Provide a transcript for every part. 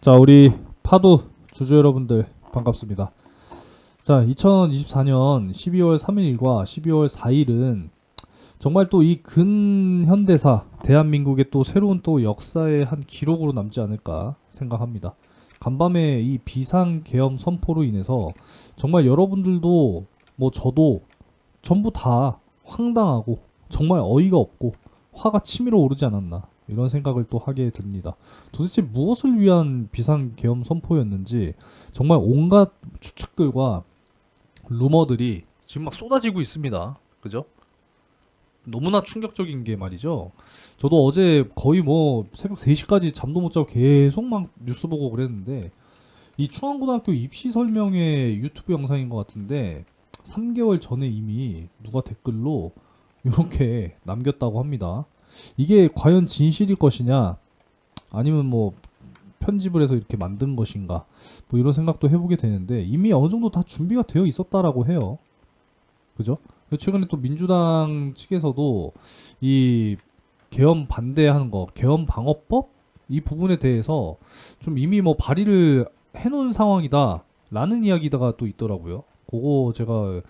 자, 우리 파도 주주 여러분들 반갑습니다. 자, 2024년 12월 3일과 12월 4일은 정말 또 이 근현대사 대한민국의 또 새로운 또 역사의 한 기록으로 남지 않을까 생각합니다. 간밤에 이 비상계엄 선포로 인해서 정말 여러분들도 뭐 저도 전부 다 황당하고 정말 어이가 없고 화가 치밀어 오르지 않았나 이런 생각을 또 하게 됩니다. 도대체 무엇을 위한 비상계엄 선포였는지 정말 온갖 추측들과 루머들이 지금 막 쏟아지고 있습니다. 그죠? 너무나 충격적인 게 말이죠. 저도 어제 거의 뭐 새벽 3시까지 잠도 못 자고 계속 막 뉴스 보고 그랬는데 이 충안고등학교 입시 설명회 유튜브 영상인 것 같은데 3개월 전에 이미 누가 댓글로 이렇게 남겼다고 합니다. 이게 과연 진실일 것이냐 아니면 뭐 편집을 해서 이렇게 만든 것인가 뭐 이런 생각도 해보게 되는데 이미 어느 정도 다 준비가 되어 있었다라고 해요. 그죠? 최근에 또 민주당 측에서도 이 계엄 반대하는 거, 계엄 방어법 이 부분에 대해서 좀 이미 뭐 발의를 해놓은 상황이다라는 이야기가 또 있더라고요. 그거 제가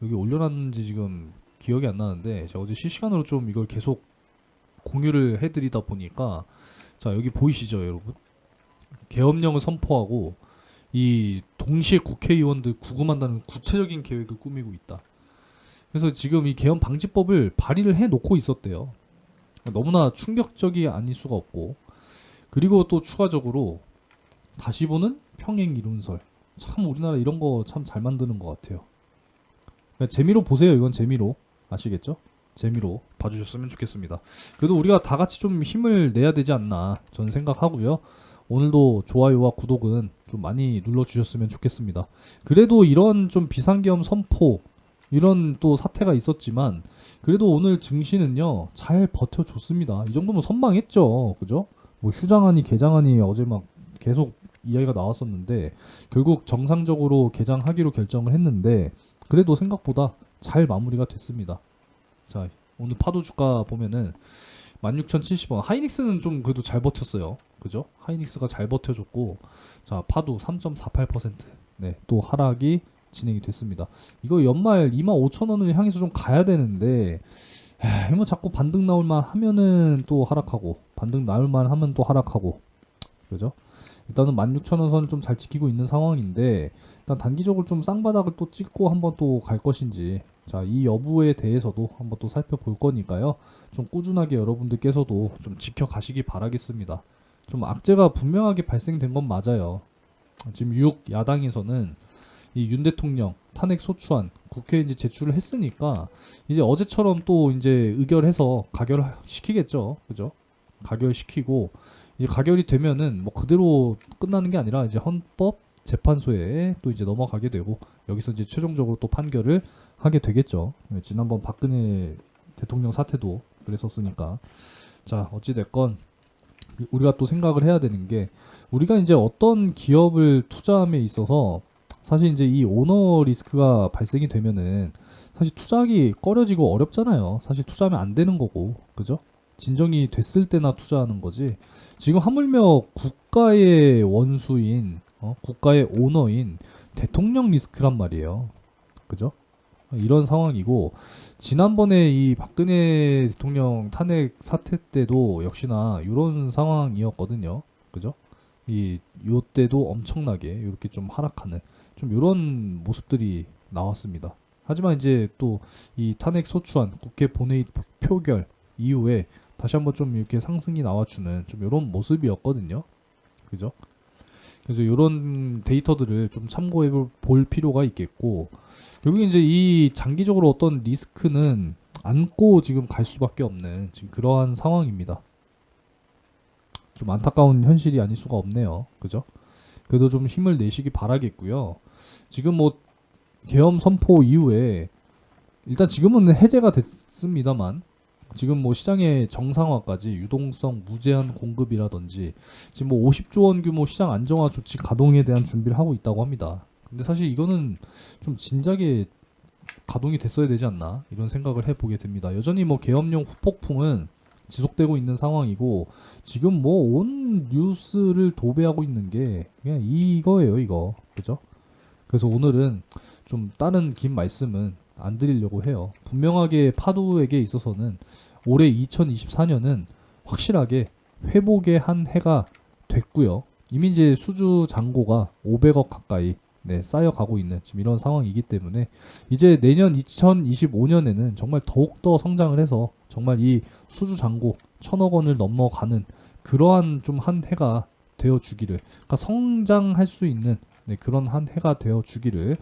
여기 올려놨는지 지금 기억이 안 나는데 제가 어제 실시간으로 좀 이걸 계속 공유를 해드리다 보니까 자 여기 보이시죠 여러분? 계엄령을 선포하고 이 동시에 국회의원들 구금한다는 구체적인 계획을 꾸미고 있다. 그래서 지금 이 계엄 방지법을 발의를 해 놓고 있었대요. 너무나 충격적이 아닐 수가 없고 그리고 또 추가적으로 다시 보는 평행 이론설. 참 우리나라 이런 거 참 잘 만드는 것 같아요. 그러니까 재미로 보세요. 이건 재미로 아시겠죠? 재미로 봐주셨으면 좋겠습니다. 그래도 우리가 다 같이 좀 힘을 내야 되지 않나 저는 생각하고요. 오늘도 좋아요와 구독은 좀 많이 눌러주셨으면 좋겠습니다. 그래도 이런 좀 비상계엄 선포 이런 또 사태가 있었지만 그래도 오늘 증시는요 잘 버텨줬습니다. 이 정도면 선방했죠, 그죠? 뭐 휴장하니 개장하니 어제 막 계속 이야기가 나왔었는데 결국 정상적으로 개장하기로 결정을 했는데 그래도 생각보다 잘 마무리가 됐습니다. 자 오늘 파도 주가 보면은 16,070원 하이닉스는 좀 그래도 잘 버텼어요. 그죠? 하이닉스가 잘 버텨줬고 자 파도 3.48% 네, 또 하락이 진행이 됐습니다. 이거 연말 25,000원을 향해서 좀 가야 되는데 뭐 자꾸 반등 나올만 하면은 또 하락하고 반등 나올만 하면 또 하락하고 그죠? 일단은 16,000원 선을 좀 잘 지키고 있는 상황인데 일단 단기적으로 좀 쌍바닥을 또 찍고 한번 또 갈 것인지 자 이 여부에 대해서도 한번 또 살펴볼 거니까요. 좀 꾸준하게 여러분들께서도 좀 지켜가시기 바라겠습니다. 좀 악재가 분명하게 발생된 건 맞아요. 지금 6 야당에서는 이 윤 대통령 탄핵 소추안 국회에 이제 제출을 했으니까 이제 어제처럼 또 이제 의결해서 가결시키겠죠. 그죠? 가결시키고 이제 가결이 되면은 뭐 그대로 끝나는 게 아니라 이제 헌법 재판소에 또 이제 넘어가게 되고 여기서 이제 최종적으로 또 판결을 하게 되겠죠. 지난번 박근혜 대통령 사태도 그랬었으니까. 자, 어찌 됐건 우리가 또 생각을 해야 되는 게 우리가 이제 어떤 기업을 투자함에 있어서 사실 이제 이 오너 리스크가 발생이 되면은 사실 투자하기 꺼려지고 어렵잖아요. 사실 투자하면 안 되는 거고, 그죠? 진정이 됐을 때나 투자하는 거지. 지금 하물며 국가의 원수인, 국가의 오너인 대통령 리스크란 말이에요. 그죠? 이런 상황이고, 지난번에 이 박근혜 대통령 탄핵 사태 때도 역시나 이런 상황이었거든요. 그죠? 요때도 엄청나게 이렇게 좀 하락하는 좀 이런 모습들이 나왔습니다. 하지만 이제 또 이 탄핵 소추안 국회 본회의 표결 이후에 다시 한번 좀 이렇게 상승이 나와주는 좀 이런 모습이었거든요. 그죠? 그래서 이런 데이터들을 좀 참고해 볼 필요가 있겠고 결국 이제 이 장기적으로 어떤 리스크는 안고 지금 갈 수밖에 없는 지금 그러한 상황입니다. 좀 안타까운 현실이 아닐 수가 없네요. 그죠? 그래도 좀 힘을 내시기 바라겠고요. 지금 뭐 계엄 선포 이후에 일단 지금은 해제가 됐습니다만 지금 뭐 시장의 정상화까지 유동성 무제한 공급이라든지 지금 뭐 50조 원 규모 시장 안정화 조치 가동에 대한 준비를 하고 있다고 합니다. 근데 사실 이거는 좀 진작에 가동이 됐어야 되지 않나 이런 생각을 해보게 됩니다. 여전히 뭐 계엄령 후폭풍은 지속되고 있는 상황이고, 지금 뭐 온 뉴스를 도배하고 있는 게 그냥 이거예요, 이거. 그죠? 그래서 오늘은 좀 다른 긴 말씀은 안 드리려고 해요. 분명하게 파두에게 있어서는 올해 2024년은 확실하게 회복의 한 해가 됐고요. 이미 이제 수주 잔고가 500억 가까이 쌓여가고 있는 지금 이런 상황이기 때문에 이제 내년 2025년에는 정말 더욱더 성장을 해서 정말 이 수주 잔고 1000억 원을 넘어가는 그러한 좀 한 해가 되어 주기를, 그러니까 성장할 수 있는 그런 한 해가 되어 주기를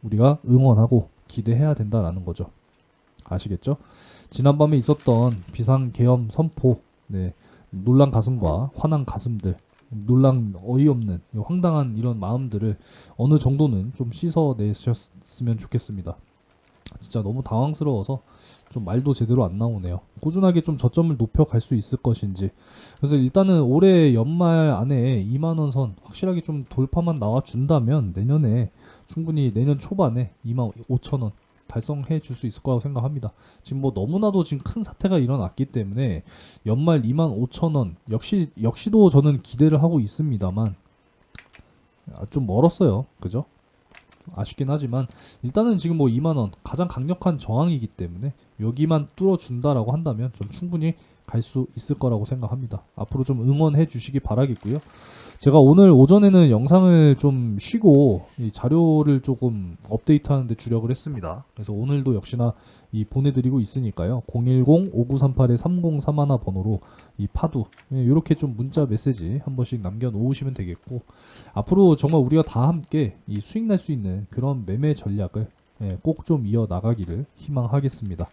우리가 응원하고 기대해야 된다라는 거죠. 아시겠죠? 지난밤에 있었던 비상계엄 선포, 놀란 가슴과 화난 가슴들, 놀란 어이없는 황당한 이런 마음들을 어느 정도는 좀 씻어내셨으면 좋겠습니다. 진짜 너무 당황스러워서 좀 말도 제대로 안 나오네요. 꾸준하게 좀 저점을 높여갈 수 있을 것인지. 그래서 일단은 올해 연말 안에 2만원 선 확실하게 좀 돌파만 나와준다면 내년에 충분히 내년 초반에 25,000원 달성해 줄 수 있을 거라고 생각합니다. 지금 뭐 너무나도 지금 큰 사태가 일어났기 때문에 연말 25,000원 역시도 저는 기대를 하고 있습니다만 좀 멀었어요. 그죠? 아쉽긴 하지만 일단은 지금 뭐 2만원 가장 강력한 저항이기 때문에 여기만 뚫어준다라고 한다면 좀 충분히 갈 수 있을 거라고 생각합니다. 앞으로 좀 응원해 주시기 바라겠고요. 제가 오늘 오전에는 영상을 좀 쉬고 이 자료를 조금 업데이트하는 데 주력을 했습니다. 그래서 오늘도 역시나 보내드리고 있으니까요. 010-5938-3031 번호로 이 파두 이렇게 좀 문자 메시지 한 번씩 남겨놓으시면 되겠고, 앞으로 정말 우리가 다 함께 이 수익 날 수 있는 그런 매매 전략을 꼭 좀 이어나가기를 희망하겠습니다.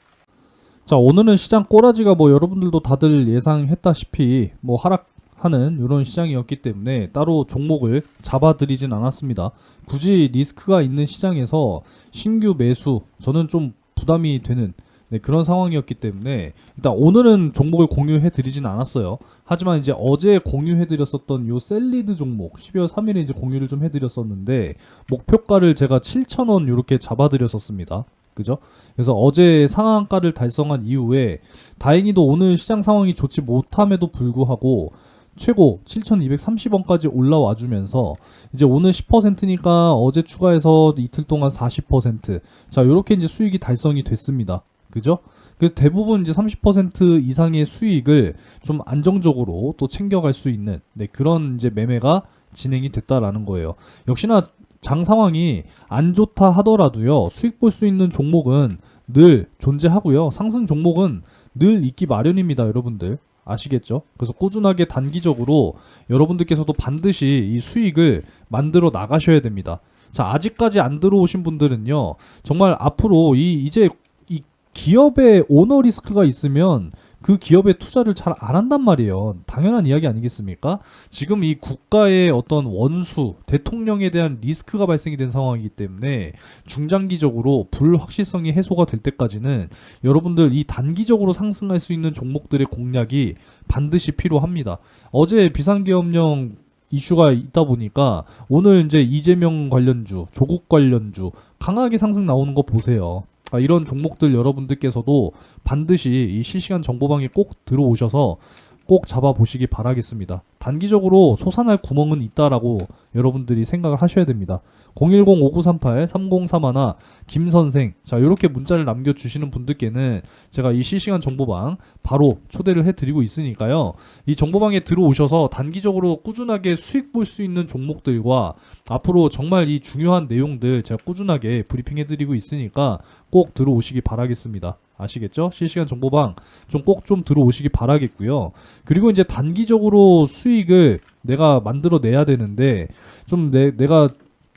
자, 오늘은 시장 꼬라지가 뭐 여러분들도 다들 예상했다시피 뭐 하락하는 이런 시장이었기 때문에 따로 종목을 잡아드리진 않았습니다. 굳이 리스크가 있는 시장에서 신규 매수 저는 좀 부담이 되는 그런 상황이었기 때문에 일단 오늘은 종목을 공유해 드리진 않았어요. 하지만 이제 어제 공유해 드렸었던 요 셀리드 종목 12월 3일에 이제 공유를 좀 해 드렸었는데 목표가를 제가 7,000원 이렇게 잡아 드렸었습니다. 그죠? 그래서 어제 상한가를 달성한 이후에 다행히도 오늘 시장 상황이 좋지 못함에도 불구하고 최고 7,230원까지 올라와 주면서 이제 오늘 10%니까 어제 추가해서 이틀 동안 40%. 자, 요렇게 이제 수익이 달성이 됐습니다. 그죠? 그래서 대부분 이제 30% 이상의 수익을 좀 안정적으로 또 챙겨갈 수 있는 그런 이제 매매가 진행이 됐다라는 거예요. 역시나 장 상황이 안 좋다 하더라도요, 수익 볼 수 있는 종목은 늘 존재하고요, 상승 종목은 늘 있기 마련입니다, 여러분들. 아시겠죠? 그래서 꾸준하게 단기적으로 여러분들께서도 반드시 이 수익을 만들어 나가셔야 됩니다. 자, 아직까지 안 들어오신 분들은요, 정말 앞으로 이제 이 기업의 오너 리스크가 있으면 그 기업에 투자를 잘 안 한단 말이에요. 당연한 이야기 아니겠습니까? 지금 이 국가의 어떤 원수, 대통령에 대한 리스크가 발생이 된 상황이기 때문에 중장기적으로 불확실성이 해소가 될 때까지는 여러분들 이 단기적으로 상승할 수 있는 종목들의 공략이 반드시 필요합니다. 어제 비상계엄령 이슈가 있다 보니까 오늘 이제 이재명 관련주, 조국 관련주 강하게 상승 나오는 거 보세요. 이런 종목들 여러분들께서도 반드시 이 실시간 정보방에 꼭 들어오셔서 꼭 잡아보시기 바라겠습니다. 단기적으로 솟아날 구멍은 있다라고 여러분들이 생각을 하셔야 됩니다. 010-5938-3031 김선생, 자, 이렇게 문자를 남겨주시는 분들께는 제가 이 실시간 정보방 바로 초대를 해드리고 있으니까요. 이 정보방에 들어오셔서 단기적으로 꾸준하게 수익 볼 수 있는 종목들과 앞으로 정말 이 중요한 내용들 제가 꾸준하게 브리핑해드리고 있으니까 꼭 들어오시기 바라겠습니다. 아시겠죠? 실시간 정보방 좀 꼭 좀 들어오시기 바라겠고요. 그리고 이제 단기적으로 수익을 내가 만들어 내야 되는데 좀 내가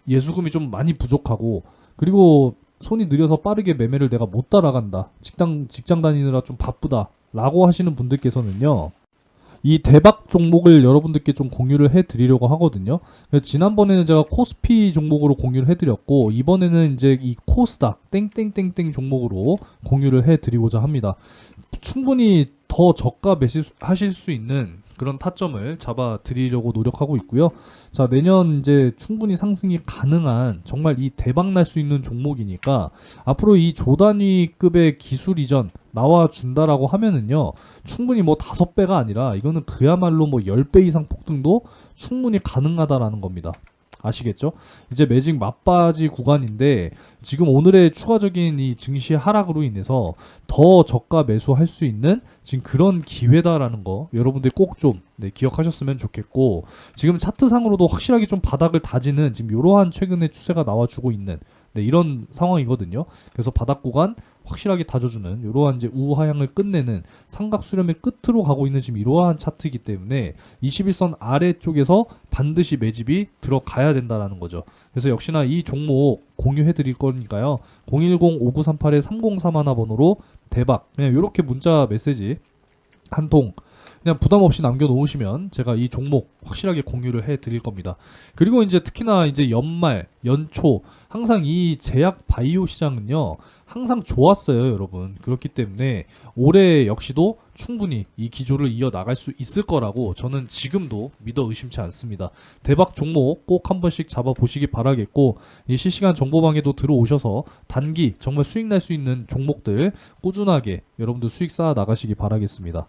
예수금이 좀 많이 부족하고 그리고 손이 느려서 빠르게 매매를 내가 못 따라간다. 직장 다니느라 좀 바쁘다. 라고 하시는 분들께서는요, 이 대박 종목을 여러분들께 좀 공유를 해드리려고 하거든요. 지난번에는 제가 코스피 종목으로 공유를 해드렸고, 이번에는 이제 이 코스닥 땡땡땡땡 종목으로 공유를 해드리고자 합니다. 충분히 더 저가 매수하실 수 있는 그런 타점을 잡아 드리려고 노력하고 있고요. 자, 내년 이제 충분히 상승이 가능한 정말 이 대박 날 수 있는 종목이니까 앞으로 이 조단위급의 기술 이전 나와 준다라고 하면은요. 충분히 뭐 5배가 아니라 이거는 그야말로 뭐 10배 이상 폭등도 충분히 가능하다라는 겁니다. 아시겠죠? 이제 매직 맞바지 구간인데 지금 오늘의 추가적인 이 증시 하락으로 인해서 더 저가 매수할 수 있는 지금 그런 기회다라는 거 여러분들 꼭 좀 기억하셨으면 좋겠고, 지금 차트상으로도 확실하게 좀 바닥을 다지는 지금 이러한 최근의 추세가 나와주고 있는 이런 상황이거든요. 그래서 바닥 구간 확실하게 다져주는 이러한 이제 우하향을 끝내는 삼각 수렴의 끝으로 가고 있는 지금 이러한 차트이기 때문에 21선 아래쪽에서 반드시 매집이 들어가야 된다라는 거죠. 그래서 역시나 이 종목 공유해 드릴 거니까요. 010-5938-3031 번호로 대박 그냥 이렇게 문자 메시지 한 통 그냥 부담 없이 남겨놓으시면 제가 이 종목 확실하게 공유를 해 드릴 겁니다. 그리고 이제 특히나 이제 연말, 연초 항상 이 제약 바이오 시장은요 항상 좋았어요, 여러분. 그렇기 때문에 올해 역시도 충분히 이 기조를 이어 나갈 수 있을 거라고 저는 지금도 믿어 의심치 않습니다. 대박 종목 꼭 한 번씩 잡아 보시기 바라겠고, 이 실시간 정보방에도 들어오셔서 단기 정말 수익 날 수 있는 종목들 꾸준하게 여러분들 수익 쌓아 나가시기 바라겠습니다.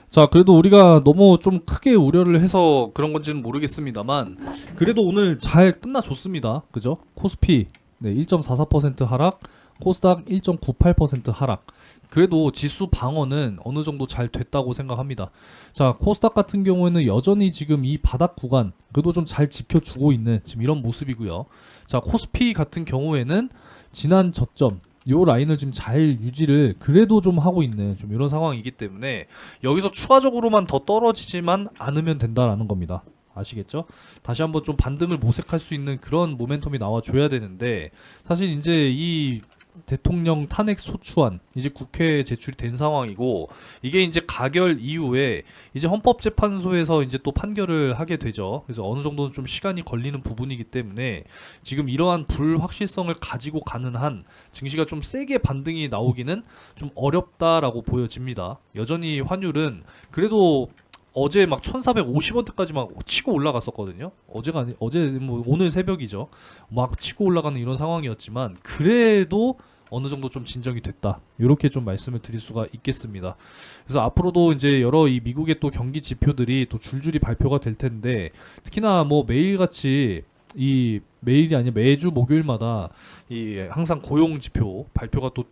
자, 그래도 우리가 너무 좀 크게 우려를 해서 그런 건지는 모르겠습니다만 그래도 오늘 잘 끝나줬습니다. 그죠? 코스피 1.44% 하락, 코스닥 1.98% 하락. 그래도 지수 방어는 어느 정도 잘 됐다고 생각합니다. 자, 코스닥 같은 경우에는 여전히 지금 이 바닥 구간 그래도 좀 잘 지켜주고 있는 지금 이런 모습이고요. 자, 코스피 같은 경우에는 지난 저점 요 라인을 지금 잘 유지를 그래도 좀 하고 있는 좀 이런 상황이기 때문에 여기서 추가적으로만 더 떨어지지만 않으면 된다라는 겁니다. 아시겠죠? 다시 한번 좀 반등을 모색할 수 있는 그런 모멘텀이 나와줘야 되는데, 사실 이제 이 대통령 탄핵 소추안 이제 국회에 제출이 된 상황이고, 이게 이제 가결 이후에 이제 헌법재판소에서 이제 또 판결을 하게 되죠. 그래서 어느 정도는 좀 시간이 걸리는 부분이기 때문에 지금 이러한 불확실성을 가지고 가는 한 증시가 좀 세게 반등이 나오기는 좀 어렵다라고 보여집니다. 여전히 환율은 그래도 어제 막 1450원대까지 막 치고 올라갔었거든요. 어제가 아니, 어제 뭐 오늘 새벽이죠. 막 치고 올라가는 이런 상황이었지만 그래도 어느 정도 좀 진정이 됐다. 이렇게 좀 말씀을 드릴 수가 있겠습니다. 그래서 앞으로도 이제 여러 이 미국의 또 경기 지표들이 또 줄줄이 발표가 될 텐데, 특히나 뭐 매일같이 이 매일이 아니라 매주 목요일마다 이 항상 고용 지표 발표가 또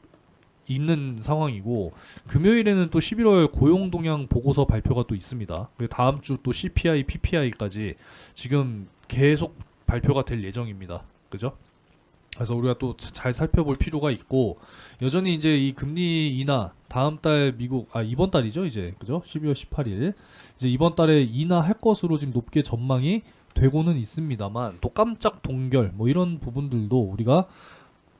있는 상황이고, 금요일에는 또 11월 고용 동향 보고서 발표가 또 있습니다. 그리고 다음 주 또 CPI, PPI까지 지금 계속 발표가 될 예정입니다. 그죠? 그래서 우리가 또 잘 살펴볼 필요가 있고, 여전히 이제 이 금리 인하 다음 달 미국 이번 달이죠, 이제. 그죠? 12월 18일. 이제 이번 달에 인하할 것으로 지금 높게 전망이 되고는 있습니다만, 또 깜짝 동결 뭐 이런 부분들도 우리가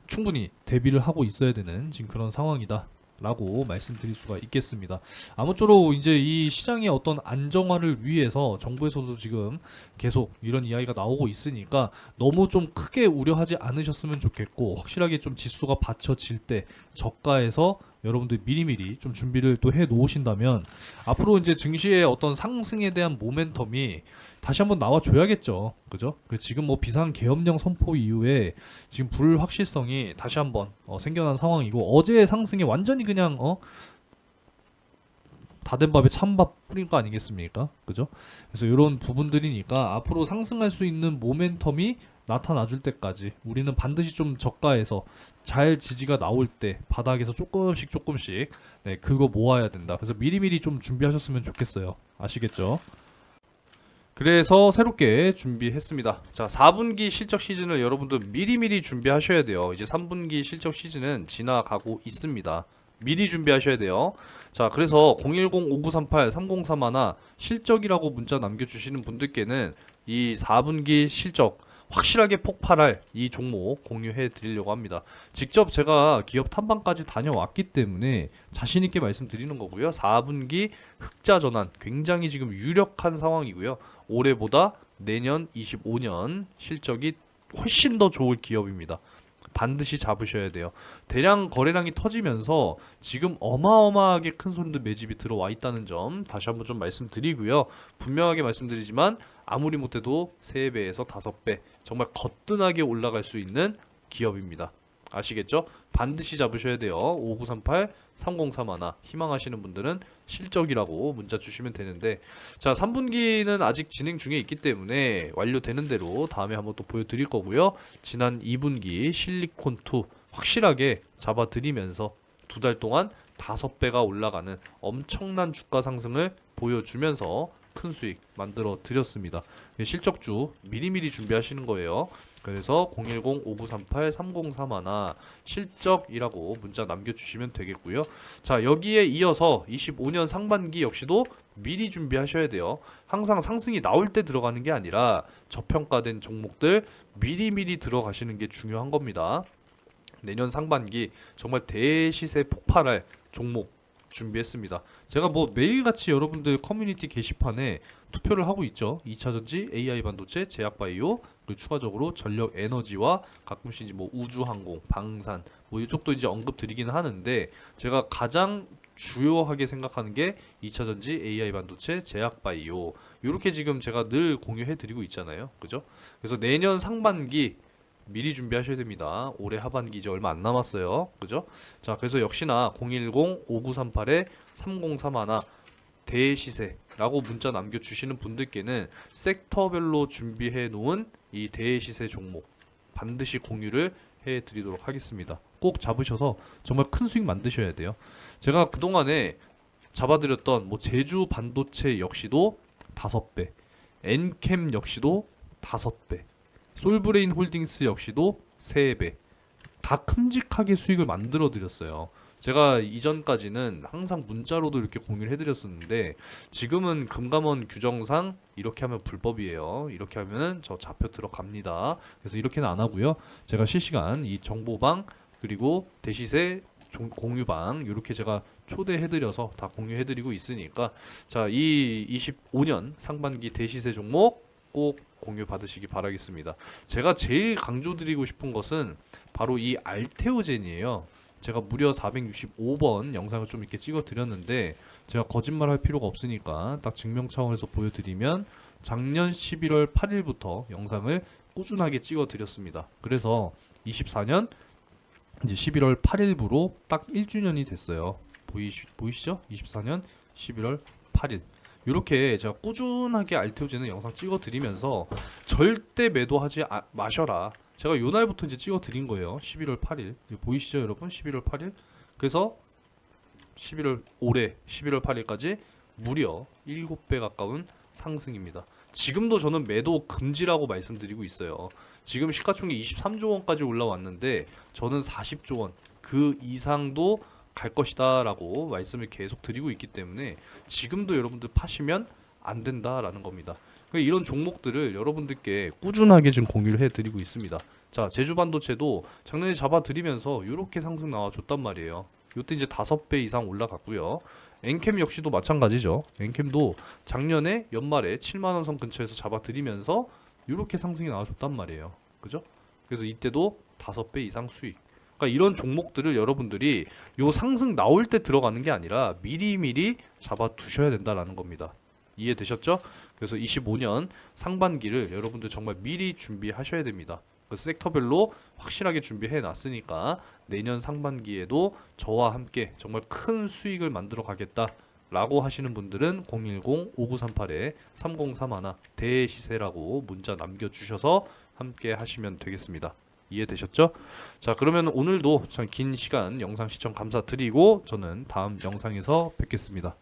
충분히 대비를 하고 있어야 되는 지금 그런 상황이다 라고 말씀드릴 수가 있겠습니다. 아무쪼록 이제 이 시장의 어떤 안정화를 위해서 정부에서도 지금 계속 이런 이야기가 나오고 있으니까 너무 좀 크게 우려하지 않으셨으면 좋겠고, 확실하게 좀 지수가 받쳐질 때 저가에서 여러분들 미리미리 좀 준비를 또 해 놓으신다면 앞으로 이제 증시의 어떤 상승에 대한 모멘텀이 다시 한번 나와줘야겠죠. 그죠? 지금 뭐 비상계엄령 선포 이후에 지금 불확실성이 다시 한번 생겨난 상황이고, 어제의 상승이 완전히 그냥 다 된 밥에 찬밥 뿌린 거 아니겠습니까? 그죠? 그래서 이런 부분들이니까 앞으로 상승할 수 있는 모멘텀이 나타나 줄 때까지 우리는 반드시 좀 저가에서 잘 지지가 나올 때 바닥에서 조금씩 긁어 모아야 된다. 그래서 미리미리 좀 준비하셨으면 좋겠어요. 아시겠죠? 그래서 새롭게 준비했습니다. 자, 4분기 실적 시즌을 여러분들 미리미리 준비하셔야 돼요. 이제 3분기 실적 시즌은 지나가고 있습니다. 미리 준비하셔야 돼요. 자, 그래서 010-5938-3031 실적이라고 문자 남겨주시는 분들께는 이 4분기 실적 확실하게 폭발할 이 종목 공유해 드리려고 합니다. 직접 제가 기업 탐방까지 다녀왔기 때문에 자신 있게 말씀드리는 거고요. 4분기 흑자 전환 굉장히 지금 유력한 상황이고요. 올해보다 내년 25년 실적이 훨씬 더 좋을 기업입니다. 반드시 잡으셔야 돼요. 대량 거래량이 터지면서 지금 어마어마하게 큰 손들 매집이 들어와 있다는 점 다시 한번 좀 말씀드리고요. 분명하게 말씀드리지만 아무리 못해도 3배에서 5배 정말 거뜬하게 올라갈 수 있는 기업입니다. 아시겠죠? 반드시 잡으셔야 돼요. 5938 3031 희망하시는 분들은 실적이라고 문자 주시면 되는데, 자 3분기는 아직 진행 중에 있기 때문에 완료되는 대로 다음에 한번 또 보여드릴 거고요. 지난 2분기 실리콘2 확실하게 잡아드리면서 2달 동안 5배가 올라가는 엄청난 주가 상승을 보여주면서 큰 수익 만들어 드렸습니다. 실적주 미리미리 준비하시는 거예요. 그래서 010-5938-3031 실적이라고 문자 남겨주시면 되겠고요. 자 여기에 이어서 25년 상반기 역시도 미리 준비하셔야 돼요. 항상 상승이 나올 때 들어가는 게 아니라 저평가된 종목들 미리미리 들어가시는 게 중요한 겁니다. 내년 상반기 정말 대시세 폭발할 종목 준비했습니다. 제가 뭐 매일같이 여러분들 커뮤니티 게시판에 투표를 하고 있죠. 2차전지, AI 반도체, 제약바이오, 그리고 추가적으로 전력 에너지와 가끔씩 이제 뭐 우주항공, 방산 뭐 이쪽도 이제 언급 드리기는 하는데, 제가 가장 주요하게 생각하는 게 2차전지, AI 반도체, 제약바이오 이렇게 지금 제가 늘 공유해 드리고 있잖아요. 그죠? 그래서 내년 상반기 미리 준비하셔야 됩니다. 올해 하반기 이제 얼마 안 남았어요. 그죠? 자, 그래서 역시나 010-5938-3031 대시세라고 문자 남겨주시는 분들께는 섹터별로 준비해 놓은 이 대시세 종목 반드시 공유를 해 드리도록 하겠습니다. 꼭 잡으셔서 정말 큰 수익 만드셔야 돼요. 제가 그동안에 잡아드렸던 뭐 제주 반도체 역시도 5배, 엔캠 역시도 5배, 솔브레인 홀딩스 역시도 3배 다 큼직하게 수익을 만들어 드렸어요. 제가 이전까지는 항상 문자로도 이렇게 공유를 해드렸었는데, 지금은 금감원 규정상 이렇게 하면 불법이에요. 이렇게 하면은 저 잡혀 들어갑니다. 그래서 이렇게는 안 하고요. 제가 실시간 이 정보방 그리고 대시세 공유방 이렇게 제가 초대해드려서 다 공유해드리고 있으니까, 자, 이 25년 상반기 대시세 종목 꼭 공유 받으시기 바라겠습니다. 제가 제일 강조드리고 싶은 것은 바로 이 알테오젠이에요. 제가 무려 465번 영상을 좀 이렇게 찍어 드렸는데, 제가 거짓말 할 필요가 없으니까 딱 증명 차원에서 보여드리면 작년 11월 8일부터 영상을 꾸준하게 찍어 드렸습니다. 그래서 24년 이제 11월 8일부로 딱 1주년이 됐어요. 보이시죠? 24년 11월 8일. 이렇게 제가 꾸준하게 알테오제는 영상 찍어 드리면서 절대 매도하지 마셔라. 제가 요 날부터 이제 찍어 드린 거예요. 11월 8일. 보이시죠, 여러분? 11월 8일. 그래서 11월 올해 11월 8일까지 무려 7배 가까운 상승입니다. 지금도 저는 매도 금지라고 말씀드리고 있어요. 지금 시가총액 23조 원까지 올라왔는데 저는 40조 원 그 이상도 갈 것이다 라고 말씀을 계속 드리고 있기 때문에 지금도 여러분들 파시면 안 된다라는 겁니다. 이런 종목들을 여러분들께 꾸준하게 지금 공유를 해드리고 있습니다. 자, 제주반도체도 작년에 잡아드리면서 이렇게 상승 나와줬단 말이에요. 이때 이제 5배 이상 올라갔고요. 엔캠 역시도 마찬가지죠. 엔캠도 작년에 연말에 7만원 선 근처에서 잡아드리면서 이렇게 상승이 나와줬단 말이에요. 그죠? 그래서 이때도 5배 이상 수익. 그러니까 이런 종목들을 여러분들이 요 상승 나올 때 들어가는 게 아니라 미리미리 잡아두셔야 된다라는 겁니다. 이해되셨죠? 그래서 25년 상반기를 여러분들 정말 미리 준비하셔야 됩니다. 그 섹터별로 확실하게 준비해 놨으니까 내년 상반기에도 저와 함께 정말 큰 수익을 만들어 가겠다 라고 하시는 분들은 010-5938-3031 대시세라고 문자 남겨주셔서 함께 하시면 되겠습니다. 이해되셨죠? 자, 그러면 오늘도 참 긴 시간 영상 시청 감사드리고 저는 다음 영상에서 뵙겠습니다.